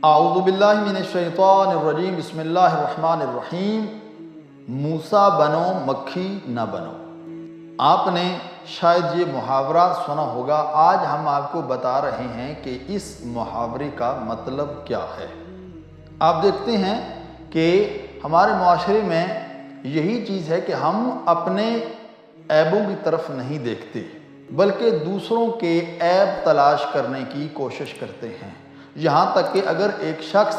اعوذ باللہ من الشیطان الرجیم، بسم اللہ الرحمن الرحیم۔ موسیٰ بنو مکھی نہ بنو۔ آپ نے شاید یہ محاورہ سنا ہوگا۔ آج ہم آپ کو بتا رہے ہیں کہ اس محاورے کا مطلب کیا ہے۔ آپ دیکھتے ہیں کہ ہمارے معاشرے میں یہی چیز ہے کہ ہم اپنے عیبوں کی طرف نہیں دیکھتے بلکہ دوسروں کے عیب تلاش کرنے کی کوشش کرتے ہیں، یہاں تک کہ اگر ایک شخص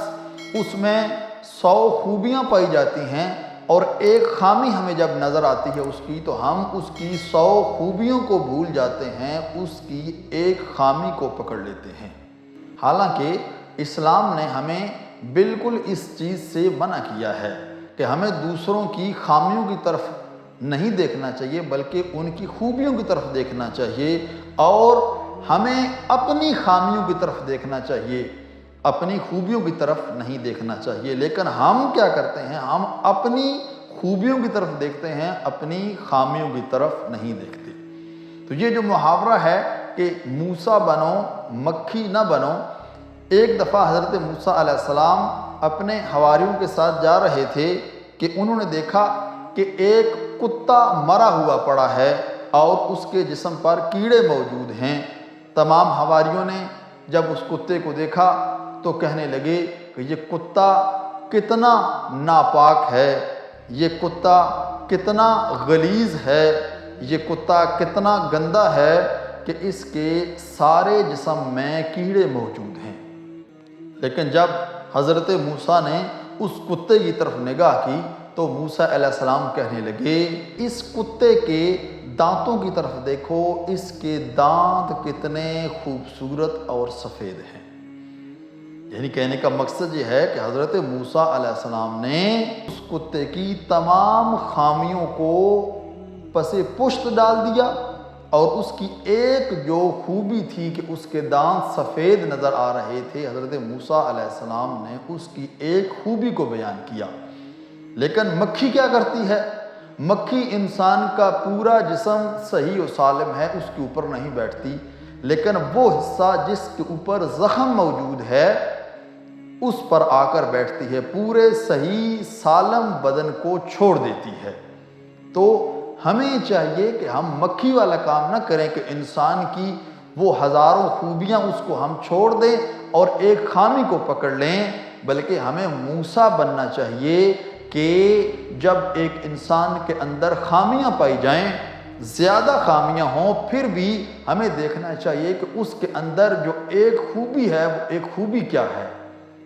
اس میں 100 خوبیاں پائی جاتی ہیں اور ایک خامی ہمیں جب نظر آتی ہے اس کی، تو ہم اس کی 100 خوبیوں کو بھول جاتے ہیں، اس کی ایک خامی کو پکڑ لیتے ہیں۔ حالانکہ اسلام نے ہمیں بالکل اس چیز سے منع کیا ہے کہ ہمیں دوسروں کی خامیوں کی طرف نہیں دیکھنا چاہیے بلکہ ان کی خوبیوں کی طرف دیکھنا چاہیے، اور ہمیں اپنی خامیوں کی طرف دیکھنا چاہیے، اپنی خوبیوں کی طرف نہیں دیکھنا چاہیے۔ لیکن ہم کیا کرتے ہیں؟ ہم اپنی خوبیوں کی طرف دیکھتے ہیں، اپنی خامیوں کی طرف نہیں دیکھتے۔ تو یہ جو محاورہ ہے کہ موسیٰ بنو مکھی نہ بنو، ایک دفعہ حضرت موسیٰ علیہ السلام اپنے حواریوں کے ساتھ جا رہے تھے کہ انہوں نے دیکھا کہ ایک کتا مرا ہوا پڑا ہے اور اس کے جسم پر کیڑے موجود ہیں۔ تمام حواریوں نے جب اس کتے کو دیکھا تو کہنے لگے کہ یہ کتا کتنا ناپاک ہے، یہ کتا کتنا غلیظ ہے، یہ کتا کتنا گندا ہے کہ اس کے سارے جسم میں کیڑے موجود ہیں۔ لیکن جب حضرت موسیٰ نے اس کتے کی طرف نگاہ کی تو موسیٰ علیہ السلام کہنے لگے، اس کتے کے دانتوں کی طرف دیکھو، اس کے دانت کتنے خوبصورت اور سفید ہیں۔ یعنی کہنے کا مقصد یہ ہے کہ حضرت موسیٰ علیہ السلام نے اس کتے کی تمام خامیوں کو پس پشت ڈال دیا، اور اس کی ایک جو خوبی تھی کہ اس کے دانت سفید نظر آ رہے تھے، حضرت موسیٰ علیہ السلام نے اس کی ایک خوبی کو بیان کیا۔ لیکن مکھی کیا کرتی ہے؟ مکھی انسان کا پورا جسم صحیح و سالم ہے، اس کے اوپر نہیں بیٹھتی، لیکن وہ حصہ جس کے اوپر زخم موجود ہے اس پر آ کر بیٹھتی ہے، پورے صحیح سالم بدن کو چھوڑ دیتی ہے۔ تو ہمیں چاہیے کہ ہم مکھی والا کام نہ کریں کہ انسان کی وہ ہزاروں خوبیاں اس کو ہم چھوڑ دیں اور ایک خامی کو پکڑ لیں، بلکہ ہمیں موسیٰ بننا چاہیے کہ جب ایک انسان کے اندر خامیاں پائی جائیں، زیادہ خامیاں ہوں، پھر بھی ہمیں دیکھنا چاہیے کہ اس کے اندر جو ایک خوبی ہے وہ ایک خوبی کیا ہے۔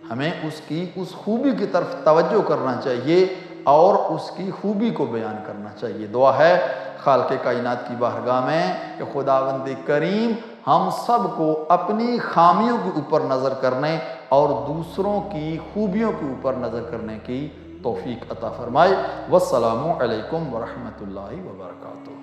ہمیں اس خوبی کی طرف توجہ کرنا چاہیے اور اس کی خوبی کو بیان کرنا چاہیے۔ دعا ہے خالق کائنات کی بارگاہ میں کہ خداوند کریم ہم سب کو اپنی خامیوں کے اوپر نظر کرنے اور دوسروں کی خوبیوں کے اوپر نظر کرنے کی توفیق عطا فرمائے۔ والسلام علیکم ورحمۃ اللہ وبرکاتہ۔